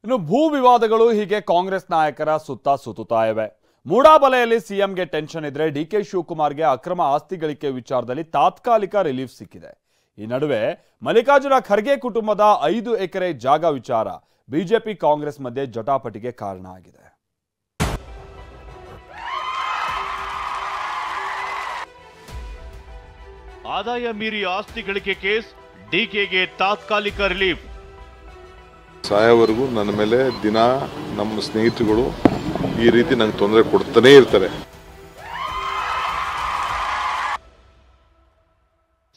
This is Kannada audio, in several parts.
ಇನ್ನು ಭೂ ವಿವಾದಗಳು ಹೀಗೆ ಕಾಂಗ್ರೆಸ್ ನಾಯಕರ ಸುತ್ತ ಸುತ್ತುತ್ತಾ ಇವೆ. ಮೂಡಾಬಲೆಯಲ್ಲಿ ಸಿಎಂಗೆ ಟೆನ್ಷನ್ ಇದ್ರೆ ಡಿಕೆ ಶಿವಕುಮಾರ್ಗೆ ಅಕ್ರಮ ಆಸ್ತಿ ಗಳಿಕೆ ವಿಚಾರದಲ್ಲಿ ತಾತ್ಕಾಲಿಕ ರಿಲೀಫ್ ಸಿಕ್ಕಿದೆ. ಈ ನಡುವೆ ಮಲ್ಲಿಕಾರ್ಜುನ ಖರ್ಗೆ ಕುಟುಂಬದ 5 ಎಕರೆ ಜಾಗ ವಿಚಾರ ಬಿಜೆಪಿ ಕಾಂಗ್ರೆಸ್ ಮಧ್ಯೆ ಜಟಾಪಟಿಗೆ ಕಾರಣ ಆಗಿದೆ. ಆದಾಯ ಮೀರಿ ಆಸ್ತಿ ಗಳಿಕೆ ಕೇಸ್, ಡಿಕೆಗೆ ತಾತ್ಕಾಲಿಕ ರಿಲೀಫ್. ಸಾಯವರೆಗೂ ನನ್ನ ಮೇಲೆ ದಿನ ನಮ್ಮ ಸ್ನೇಹಿತರುಗಳು ಈ ರೀತಿ ನಂಗೆ ತೊಂದರೆ ಕೊಡ್ತಾನೆ ಇರ್ತಾರೆ.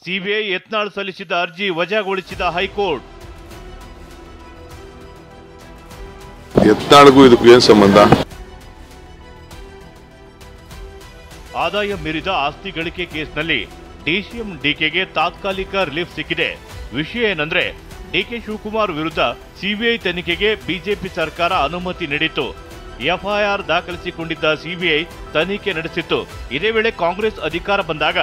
ಸಿಬಿಐ ಯತ್ನಾಳ್ ಸಲ್ಲಿಸಿದ ಅರ್ಜಿ ವಜಾಗೊಳಿಸಿದ ಹೈಕೋರ್ಟ್. ಯತ್ನಾಳ್ಗೂ ಇದಕ್ಕೂ ಏನ್ ಸಂಬಂಧ? ಆದಾಯ ಮೀರಿದ ಆಸ್ತಿ ಗಳಿಕೆ ಕೇಸ್ನಲ್ಲಿ ಡಿಸಿಎಂ ಡಿಕೆಗೆ ತಾತ್ಕಾಲಿಕ ರಿಲೀಫ್ ಸಿಕ್ಕಿದೆ. ವಿಷಯ ಏನಂದ್ರೆ, ಡಿಕೆ ಶಿವಕುಮಾರ್ ವಿರುದ್ಧ ಸಿಬಿಐ ತನಿಖೆಗೆ ಬಿಜೆಪಿ ಸರ್ಕಾರ ಅನುಮತಿ ನೀಡಿತ್ತು. ಎಫ್ಐಆರ್ ದಾಖಲಿಸಿಕೊಂಡಿದ್ದ ಸಿಬಿಐ ತನಿಖೆ ನಡೆಸಿತ್ತು. ಇದೇ ವೇಳೆ ಕಾಂಗ್ರೆಸ್ ಅಧಿಕಾರ ಬಂದಾಗ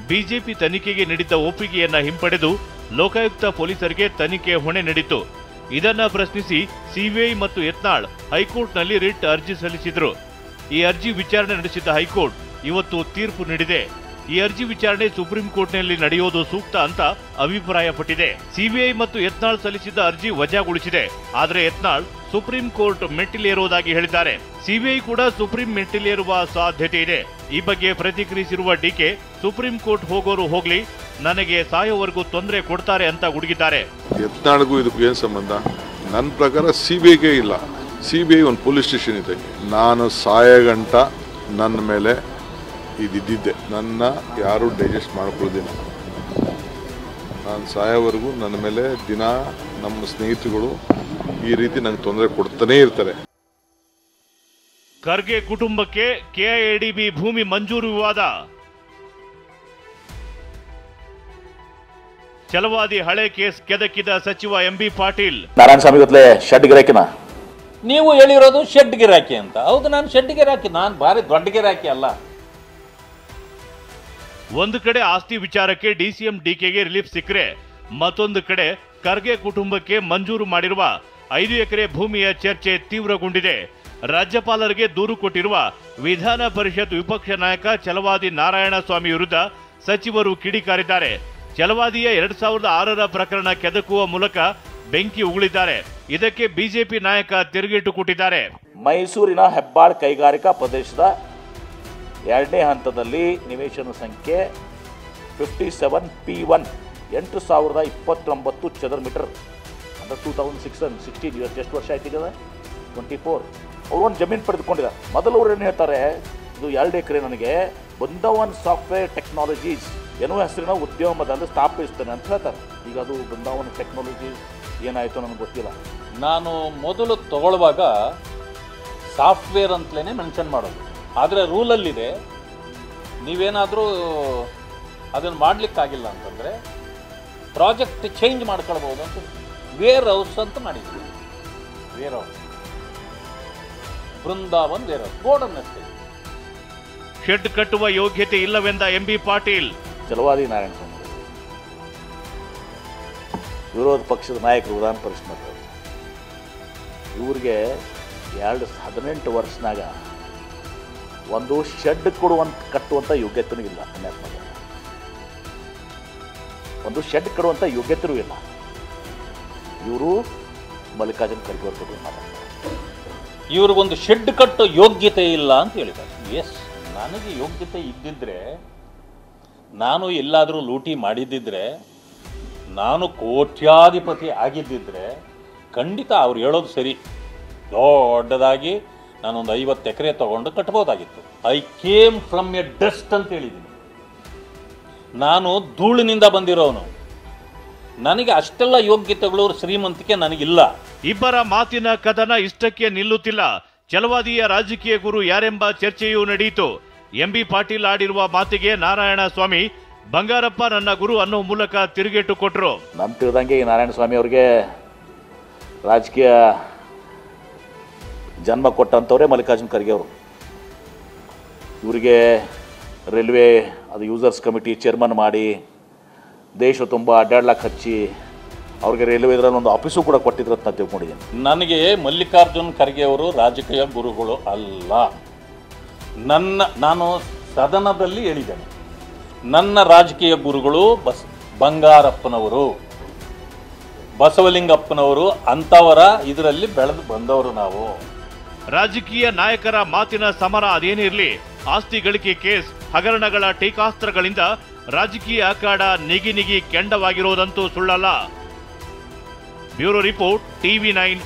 ಬಿಜೆಪಿ ತನಿಖೆಗೆ ನೀಡಿದ್ದ ಒಪ್ಪಿಗೆಯನ್ನ ಹಿಂಪಡೆದು ಲೋಕಾಯುಕ್ತ ಪೊಲೀಸರಿಗೆ ತನಿಖೆ ಹೊಣೆ ನೀಡಿತ್ತು. ಇದನ್ನ ಪ್ರಶ್ನಿಸಿ ಸಿಬಿಐ ಮತ್ತು ಯತ್ನಾಳ್ ಹೈಕೋರ್ಟ್ನಲ್ಲಿ ರಿಟ್ ಅರ್ಜಿ ಸಲ್ಲಿಸಿದ್ರು. ಈ ಅರ್ಜಿ ವಿಚಾರಣೆ ನಡೆಸಿದ್ದ ಹೈಕೋರ್ಟ್ ಇವತ್ತು ತೀರ್ಪು ನೀಡಿದೆ. ಈ ಅರ್ಜಿ ವಿಚಾರಣೆ ಸುಪ್ರೀಂ ಕೋರ್ಟ್ನಲ್ಲಿ ನಡೆಯೋದು ಸೂಕ್ತ ಅಂತ ಅಭಿಪ್ರಾಯಪಟ್ಟಿದೆ. ಸಿಬಿಐ ಮತ್ತು ಯತ್ನಾಳ್ ಸಲ್ಲಿಸಿದ ಅರ್ಜಿ ವಜಾಗೊಳಿಸಿದೆ. ಆದರೆ ಯತ್ನಾಳ್ ಸುಪ್ರೀಂ ಕೋರ್ಟ್ ಮೆಟ್ಟಿಲೇರುವುದಾಗಿ ಹೇಳಿದ್ದಾರೆ. ಸಿಬಿಐ ಕೂಡ ಸುಪ್ರೀಂ ಮೆಟ್ಟಿಲೇರುವ ಸಾಧ್ಯತೆ ಇದೆ. ಈ ಬಗ್ಗೆ ಪ್ರತಿಕ್ರಿಯಿಸಿರುವ ಡಿಕೆ, ಸುಪ್ರೀಂ ಕೋರ್ಟ್ ಹೋಗೋರು ಹೋಗ್ಲಿ, ನನಗೆ ಸಾಯೋವರೆಗೂ ತೊಂದರೆ ಕೊಡ್ತಾರೆ ಅಂತ ಗುಡುಗಿದ್ದಾರೆ. ಯತ್ನಾಳ್ಗೂ ಇದಕ್ಕೂ ಏನ್ ಸಂಬಂಧ? ನನ್ನ ಪ್ರಕಾರ ಸಿಬಿಐಗೆ ಇಲ್ಲ. ಸಿಬಿಐ ಒಂದು ಪೊಲೀಸ್ ಸ್ಟೇಷನ್ ಇದೆ. ನಾನು ಸಾಯಗಂಟ ನನ್ನ ಮೇಲೆ ಇದಿದ್ದೆ. ನನ್ನ ಯಾರು ಡೈಜೆಸ್ಟ್ ಮಾಡ್ಕೊಳ್ಳೋದಿಲ್ಲ. ನಾನು ಸಾಯೋವರೆಗೂ ನನ್ನ ಮೇಲೆ ದಿನ ನಮ್ಮ ಸ್ನೇಹಿತರುಗಳು ಈ ರೀತಿ ನಂಗೆ ತೊಂದರೆ ಕೊಡ್ತಾನೆ ಇರ್ತಾರೆ. ಖರ್ಗೆ ಕುಟುಂಬಕ್ಕೆ ಕೆಐಎಡಿಬಿ ಭೂಮಿ ಮಂಜೂರು ವಿವಾದ. ಛಲವಾದಿ ಹಳೆ ಕೇಸ್ ಕೆದಕಿದ ಸಚಿವ ಎಂಬಿ ಪಾಟೀಲ್. ನಾರಾಯಣಸ್ವಾಮಿ ಗೊತ್ತಲೇ ಶೆಡ್ ಗಿರಾಕಿನ ನೀವು ಹೇಳಿರೋದು ಶೆಡ್ ಗಿರಾಕಿ ಅಂತ. ಹೌದು, ನಾನು ಶೆಡ್ ಗಿರಾಕಿ, ನಾನು ಭಾರಿ ದೊಡ್ಡ ಗಿರಾಕಿ ಅಲ್ಲ. ಒಂದು ಕಡೆ ಆಸ್ತಿ ವಿಚಾರಕ್ಕೆ ಡಿಸಿಎಂ ಡಿಕೆಗೆ ರಿಲೀಫ್ ಸಿಕ್ಕರೆ, ಮತ್ತೊಂದು ಕಡೆ ಖರ್ಗೆ ಕುಟುಂಬಕ್ಕೆ ಮಂಜೂರು ಮಾಡಿರುವ 5 ಎಕರೆ ಭೂಮಿಯ ಚರ್ಚೆ ತೀವ್ರಗೊಂಡಿದೆ. ರಾಜ್ಯಪಾಲರಿಗೆ ದೂರು ಕೊಟ್ಟಿರುವ ವಿಧಾನ ಪರಿಷತ್ ವಿಪಕ್ಷ ನಾಯಕ ಛಲವಾದಿ ನಾರಾಯಣಸ್ವಾಮಿ ವಿರುದ್ಧ ಸಚಿವರು ಕಿಡಿಕಾರಿದ್ದಾರೆ. ಛಲವಾದಿಯ 2006ರ ಪ್ರಕರಣ ಕೆದಕುವ ಮೂಲಕ ಬೆಂಕಿ ಉಗುಳಿದ್ದಾರೆ. ಇದಕ್ಕೆ ಬಿಜೆಪಿ ನಾಯಕ ತಿರುಗೇಟು ಕೊಟ್ಟಿದ್ದಾರೆ. ಮೈಸೂರಿನ ಹೆಬ್ಬಾಳ್ ಕೈಗಾರಿಕಾ ಪ್ರದೇಶದ 2ನೇ ಹಂತದಲ್ಲಿ ನಿವೇಶನ ಸಂಖ್ಯೆ 57P1 8,029 ಚದರ ಮೀಟರ್ ಅಂದರೆ 2016 ಎಷ್ಟು ವರ್ಷ ಆಯ್ತಿದೆ? 24. ಅವರು ಒಂದು ಜಮೀನು ಪಡೆದುಕೊಂಡಿದ್ದಾರೆ. ಮೊದಲು ಅವ್ರು ಏನು ಹೇಳ್ತಾರೆ, ಇದು 2 ಎಕರೆ ನನಗೆ ಬೃಂದಾವನ್ ಸಾಫ್ಟ್ವೇರ್ ಟೆಕ್ನಾಲಜೀಸ್ ಎನ್ನುವ ಹೆಸರಿನ ಉದ್ಯಮದಲ್ಲಿ ಸ್ಥಾಪಿಸ್ತೇನೆ ಅಂತ ಹೇಳ್ತಾರೆ. ಈಗ ಅದು ಬೃಂದಾವನ್ ಟೆಕ್ನಾಲಜೀಸ್ ಏನಾಯಿತು ನನಗೆ ಗೊತ್ತಿಲ್ಲ. ನಾನು ಮೊದಲು ತಗೊಳ್ಳುವಾಗ ಸಾಫ್ಟ್ವೇರ್ ಅಂತಲೇ ಮೆನ್ಷನ್ ಮಾಡೋದು. ಆದರೆ ರೂಲಲ್ಲಿದೆ, ನೀವೇನಾದರೂ ಅದನ್ನು ಮಾಡಲಿಕ್ಕಾಗಿಲ್ಲ ಅಂತಂದರೆ ಪ್ರಾಜೆಕ್ಟ್ ಚೇಂಜ್ ಮಾಡ್ಕೊಳ್ಬೋದು ಅಂತ ವೇರ್ ಹೌಸ್ ಅಂತ ಮಾಡಿದ್ವಿ. Warehouse, Brindavan warehouse, ಬೋರ್ಡನ್ನಷ್ಟೇ. ಶೆಡ್ ಕಟ್ಟುವ ಯೋಗ್ಯತೆ ಇಲ್ಲವೆಂದ ಎಂಬಿ ಪಾಟೀಲ್. ಛಲವಾದಿ ನಾರಾಯಣಸ್ವಾಮಿ ವಿರೋಧ ಪಕ್ಷದ ನಾಯಕರು, ವಿಧಾನ ಪರಿಷತ್ ಇವ್ರಿಗೆ 18 ವರ್ಷನಾಗ ಒಂದು ಶೆಡ್ ಕಟ್ಟುವಂಥ ಯೋಗ್ಯತೆನೂ ಇಲ್ಲ. ಒಂದು ಶೆಡ್ ಕಟ್ಟುವಂಥ ಯೋಗ್ಯತೆಯೂ ಇಲ್ಲ. ಇವರು ಮಲ್ಲಿಕಾರ್ಜುನ ಖರ್ಗೆ ಅವ್ರ ಬಗ್ಗೆ ಮಾತಾಡ್ತಾರೆ. ಇವ್ರಿಗೊಂದು ಶೆಡ್ ಕಟ್ಟೋ ಯೋಗ್ಯತೆ ಇಲ್ಲ ಅಂತ ಹೇಳಿದ್ದಾರೆ. ಎಸ್, ನನಗೆ ಯೋಗ್ಯತೆ ಇದ್ದಿದ್ರೆ, ನಾನು ಎಲ್ಲಾದರೂ ಲೂಟಿ ಮಾಡಿದ್ದಿದ್ರೆ, ನಾನು ಕೋಟ್ಯಾಧಿಪತಿ ಆಗಿದ್ದಿದ್ರೆ ಖಂಡಿತ ಅವ್ರು ಹೇಳೋದು ಸರಿ. ದೊಡ್ಡದಾಗಿ ನಾನೊಂದು 50 ಎಕರೆ ತಗೊಂಡು ಕಟ್ಬೋದಾಗಿತ್ತು. I came from a dust ಅಂತ ಹೇಳಿದ್ದೀನಿ. ನಾನು ಧೂಳಿನಿಂದ ಬಂದಿರೋನು. ನನಗೆ ಅಷ್ಟೆಲ್ಲ ಯೋಗ್ಯತೆಗಳು, ಶ್ರೀಮಂತಿಕೆ ನನಗಿಲ್ಲ. ಇಬ್ಬರ ಮಾತಿನ ಕದನ ಇಷ್ಟಕ್ಕೆ ನಿಲ್ಲುತ್ತಿಲ್ಲ. ಛಲವಾದಿಯ ರಾಜಕೀಯ ಗುರು ಯಾರೆಂಬ ಚರ್ಚೆಯೂ ನಡೆಯಿತು. ಎಂಬಿ ಪಾಟೀಲ್ ಆಡಿರುವ ಮಾತಿಗೆ ನಾರಾಯಣಸ್ವಾಮಿ, ಬಂಗಾರಪ್ಪ ನನ್ನ ಗುರು ಅನ್ನೋ ಮೂಲಕ ತಿರುಗೇಟು ಕೊಟ್ಟರು. ನಮ್ಮ ತಿಳಿದಂಗೆ ಈ ನಾರಾಯಣಸ್ವಾಮಿ ಅವ್ರಿಗೆ ರಾಜಕೀಯ ಜನ್ಮ ಕೊಟ್ಟಂಥವ್ರೆ ಮಲ್ಲಿಕಾರ್ಜುನ ಖರ್ಗೆ ಅವರು. ಇವರಿಗೆ ರೈಲ್ವೆ ಅದು ಯೂಸರ್ಸ್ ಕಮಿಟಿ ಚೇರ್ಮನ್ ಮಾಡಿ ದೇಶ ತುಂಬ 1.5 ಲಕ್ಷ ಹಚ್ಚಿ ಅವ್ರಿಗೆ ರೈಲ್ವೆ ಇದರಲ್ಲಿ ಒಂದು ಆಫೀಸು ಕೂಡ ಕೊಟ್ಟಿದ್ರು ಅಂತ ತಿಳ್ಕೊಂಡಿದ್ದೀನಿ. ನನಗೆ ಮಲ್ಲಿಕಾರ್ಜುನ್ ಖರ್ಗೆ ಅವರು ರಾಜಕೀಯ ಗುರುಗಳು ಅಲ್ಲ. ನಾನು ಸದನದಲ್ಲಿ ಹೇಳಿದ್ದೇನೆ, ನನ್ನ ರಾಜಕೀಯ ಗುರುಗಳು ಬಂಗಾರಪ್ಪನವರು, ಬಸವಲಿಂಗಪ್ಪನವರು, ಅಂಥವರ ಇದರಲ್ಲಿ ಬೆಳೆದು ಬಂದವರು ನಾವು. ರಾಜಕೀಯ ನಾಯಕರ ಮಾತಿನ ಸಮರ ಅದೇನಿರಲಿ, ಆಸ್ತಿ ಗಳಿಕೆ ಕೇಸ್ ಹಗರಣಗಳ ಟೀಕಾಸ್ತ್ರಗಳಿಂದ ರಾಜಕೀಯ ಅಖಾಡ ನಿಗಿ ಕೆಂಡವಾಗಿರೋದಂತೂ ಸುಳ್ಳಲ್ಲ. Bureau report, TV9